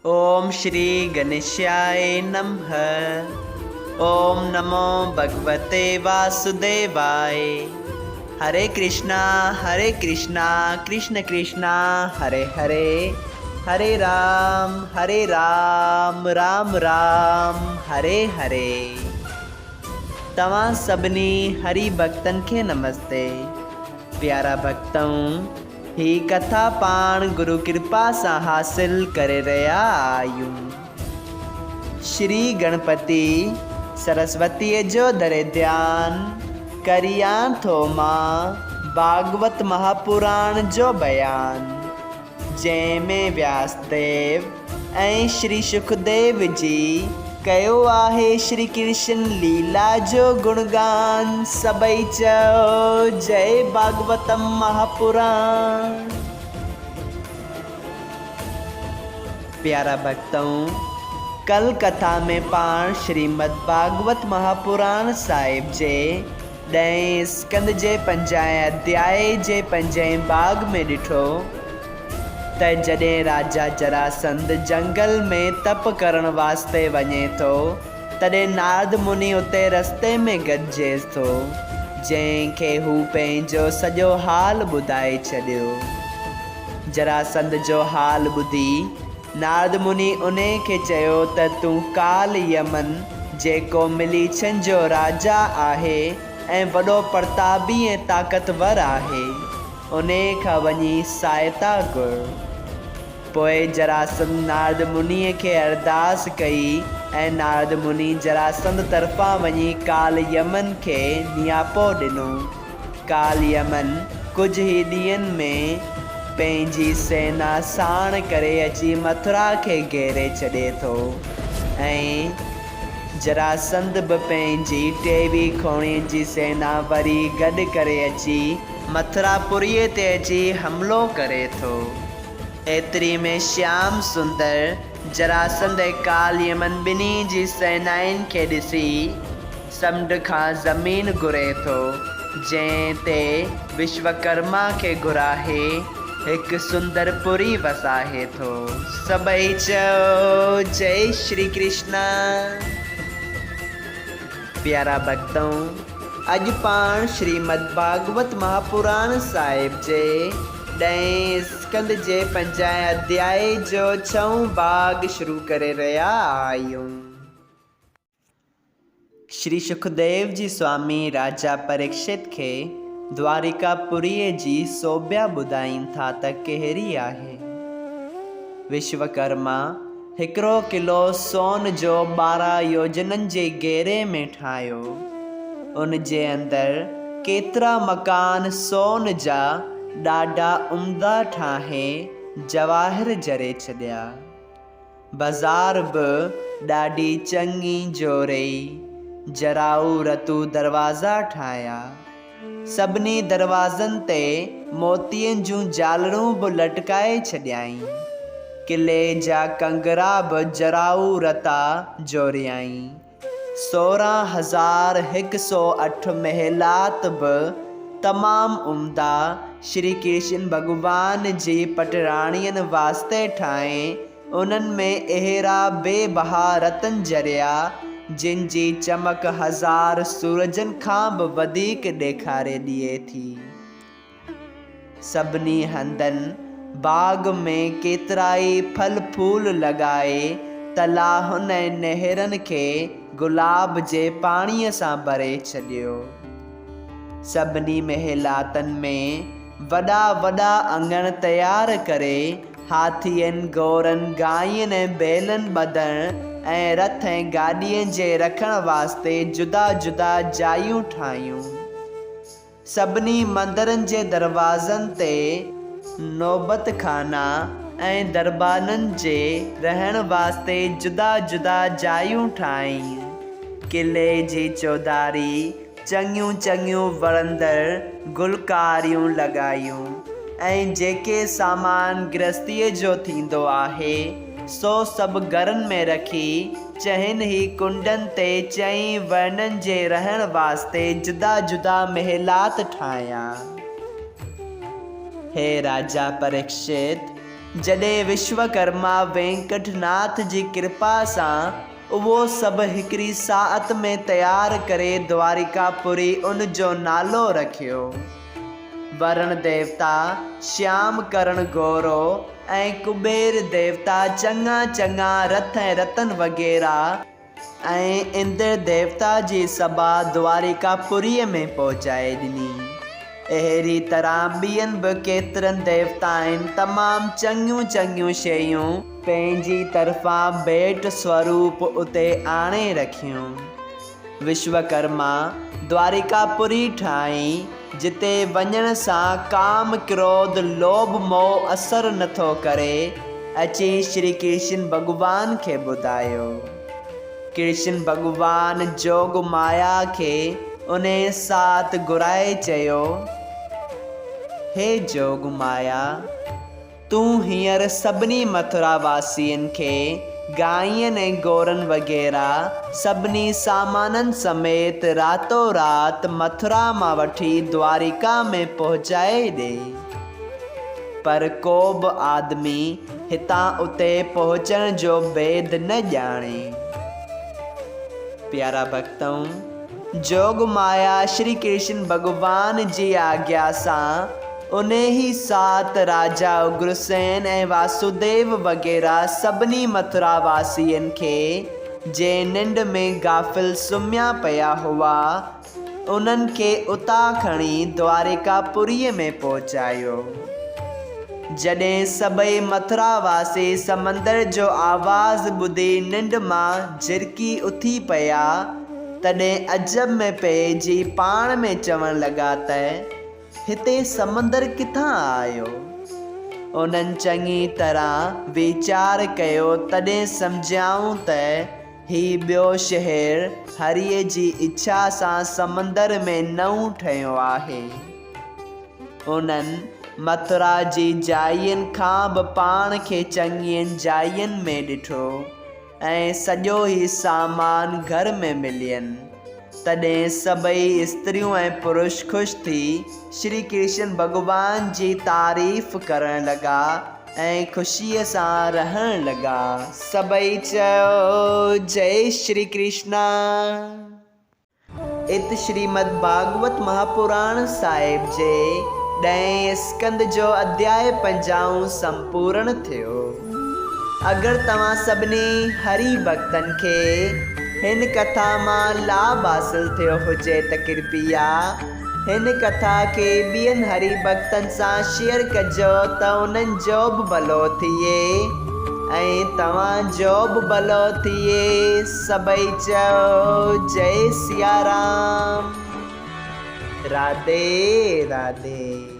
ओम श्री गणेशाय नमः। ओम नमो भगवते वासुदेवाय। हरे कृष्णा कृष्ण कृष्णा हरे हरे, हरे राम राम राम हरे हरे। तव्हां सभिनी हरि भक्तन खे नमस्ते। प्यारा भक्तों, ही कथा पाण गुरु कृपा सां हासिल करे रहिया आहियूं। श्री गणपति सरस्वतीअ जो दरे ध्यानु करियां थो मां भागवत महापुराण जो बयान, जंहिंमें व्यासदेव ऐं श्री सुखदेव जी कयो आहे श्री कृष्ण लीला जो गुणगान। सभई चओ जय भागवतम महापुराण। प्यारा भक्तों, कल कथा में पाण श्रीमद् भागवत महापुराण साहिब जे 10 स्कंद जे 5 अध्याय जे 5 भाग में ॾिठो त जॾहिं राजा जरासंध जंगल में तप करण वास्ते वञे थो, तॾहिं नारद मुनि उते रस्ते में गॾिजेसि थो, जंहिंखे हू पंहिंजो सॼो हाल ॿुधाए छॾियो। जरासंध जो हाल ॿुधी नारद मुनि उन खे चयो त तूं काल यमन, जेको मिलीछन जो राजा आहे ऐं वॾो प्रतापी ऐं ताक़तवर आहे, उन खां वञी सहायता घुर। पोइ जरासंध नारद मुनीअ खे अरदास कई ऐं नारद मुनि जरासंध तरफ़ां वञी काल यमन खे नियापो ॾिनो। काल यमन कुझु ई ॾींहंनि में पंहिंजी सेना साण करे अची मथुरा खे घेरे छॾे थो ऐं जरासंध बि पंहिंजी टेवी खोणियुनि जी सेना वरी गॾु करे अची मथुरापुरीअ ते अची हमिलो करे थो। एतिरी में श्याम सुंदर जरासंध ऐं काल यमन ॿिन्ही जी सेनाउनि खे ॾिसी समुंड खां ज़मीन घुरे थो, जंहिं ते विश्वकर्मा खे घुराहे हिकु सुंदर पुरी वसाहे थो। सभई चओ जय श्री कृष्ण। प्यारा भक्तों, अॼु पाण श्रीमद् भागवत महापुराण साहिब जे 10 स्कंद जे 5 अध्याय जो 6 भाग शुरू करे रहिया आहियूं। श्री सुखदेव जी स्वामी राजा परीक्षित खे द्वारिकापुरीअ जी सोभ्या ॿुधाइनि था त कहिड़ी आहे। विश्वकर्मा हिकिड़ो किलो सोन जो 12 योजननि जे घेरे में ठाहियो। उन जे अंदरि केतिरा मकान सोन जा ॾाढा उम्दा ठाहे जवाहिर जरे छॾिया। बाज़ार बि ॾाढी चङी जोड़ई जराऊ रतू दरवाज़ा ठाहिया। सभिनी दरवाज़नि ते मोतियनि जूं झालरूं बि लटकाए छॾियाईं। किले जा कंगरा बि जराऊ रता जोड़ियाईं। 16,108 महिलात बि तमामु उम्दा श्री कृष्ण भॻवान जी पटराणियुनि वास्ते ठाहे उन्हनि में अहिड़ा बेबहा रतन जरिया जिन जी चमक 1000 सूरजनि खां बि वधीक ॾेखारे ॾिए थी। सभिनी हंधनि बाग़ में केतिरा ई फल फूल लॻाए तलाहुनि ऐं नहरनि खे गुलाब जे पाणीअ सां भरे छॾियो। सभिनी महिलातनि में वॾा वॾा अंगण तयारु करे हाथियुनि, घोड़नि, गांयुनि ऐं बैलनि ॿधण ऐं रथ ऐं गाॾीअ जे रखण वास्ते जुदा जुदा जायूं ठाहियूं। सभिनी मंदरनि जे दरवाज़नि ते नौबत खाना ऐं दरबारनि जे रहण वास्ते जुदा जुदा जायूं ठाहियूं। किले जी चौधारी चङियूं चङियूं वरंदड़ गुलकारियूं लॻायूं ऐं जेके सामान गृहस्थीअ जो थींदो आहे सो सभु घरनि में रखी चइनि ही कुंडनि ते 4 वर्णनि जे रहण वास्ते जुदा जुदा महिलात ठाहिया। हे राजा परीक्षित, जॾहिं विश्वकर्मा वेंकटनाथ जी कृपा सां उहो सभु हिकिड़ी साअत में तयारु करे द्वारिकापुरी उन जो नालो रखियो। वरुण देवता, श्याम करण गौरव ऐं कुबेर देवता चङा चङा रथ ऐं रतन वग़ैरह ऐं इंद्र देवता जी सभा द्वारिकापुरीअ में पहुचाए ॾिनी। अहिड़ी तरह ॿियनि बि केतिरनि देवताउनि तमामु चङियूं चङियूं शयूं पंहिंजी तरफ़ां भेंट स्वरूप उते आणे रखियूं। विश्वकर्मा द्वारिकापुरी ठाही, जिते वञण सां काम क्रोध लोभ मोह असरु नथो करे, अची श्री कृष्ण भॻवान खे ॿुधायो। कृष्ण भॻवान जोग माया खे उन साथ घुराए चयो, हे जोग माया, तूं हींअर सभिनी मथुरा वासियुनि खे गायनि ऐं गोरनि वग़ैरह सभिनी सामाननि समेत रातो रात मथुरा मां वठी द्वारिका में पहुचाए ॾे। पर को बि आदमी हितां उते पहुचण जो भेद न ॼाणे। प्यारा भक्तों, जोग माया श्री कृष्ण भगवान जी आज्ञा सां उन ही साथ राजा उग्रसेन ऐं वासुदेव वग़ैरह सभिनी मथुरा वासियुनि खे जे निंड में गाफ़िल सुम्हिया पिया हुआ, उन्हनि खे उतां खणी द्वारिकापुरीअ में पहुचायो। जॾहिं सभई मथुरा वासी समंदर जो आवाज़ ॿुधी निंड मां झिरकी उथी पिया, तॾहिं अजब में पइजी पाण में चवण लॻा त हिते समंदर किथां आयो। उन्हनि चङी तरह वीचार कयो, तॾहिं सम्झाऊं त ही ॿियो शहर हरीअ जी इच्छा सां समंदर में नओं ठहियो आहे। उन्हनि मथुरा जी जायुनि खां बि पाण खे चङियुनि जायुनि में ॾिठो ऐं सॼो ई सामान घर में मिलियनि। तॾहिं सभई स्त्रियूं ऐं पुरुष ख़ुशि थी श्री कृष्ण भगवान जी तारीफ़ करण लॻा ऐं ख़ुशीअ सां रहण लॻा। सभई चयो, जय श्री कृष्णा। इत श्रीमद् भागवत महापुराण साहिब जे 10 स्कंद जो अध्याय 50 संपूर्ण थियो। अगरि तव्हां सभिनी हरि भक्तनि खे हिन कथा मां लाभ हासिल थियो हुजे त कृपया हिन कथा खे ॿियनि हरि भक्तनि सां शेयर कजो त उन्हनि जो बि भलो थिए ऐं तव्हांजो बि भलो थिए। सभई चयो, जय सिया राम। राधे राधे।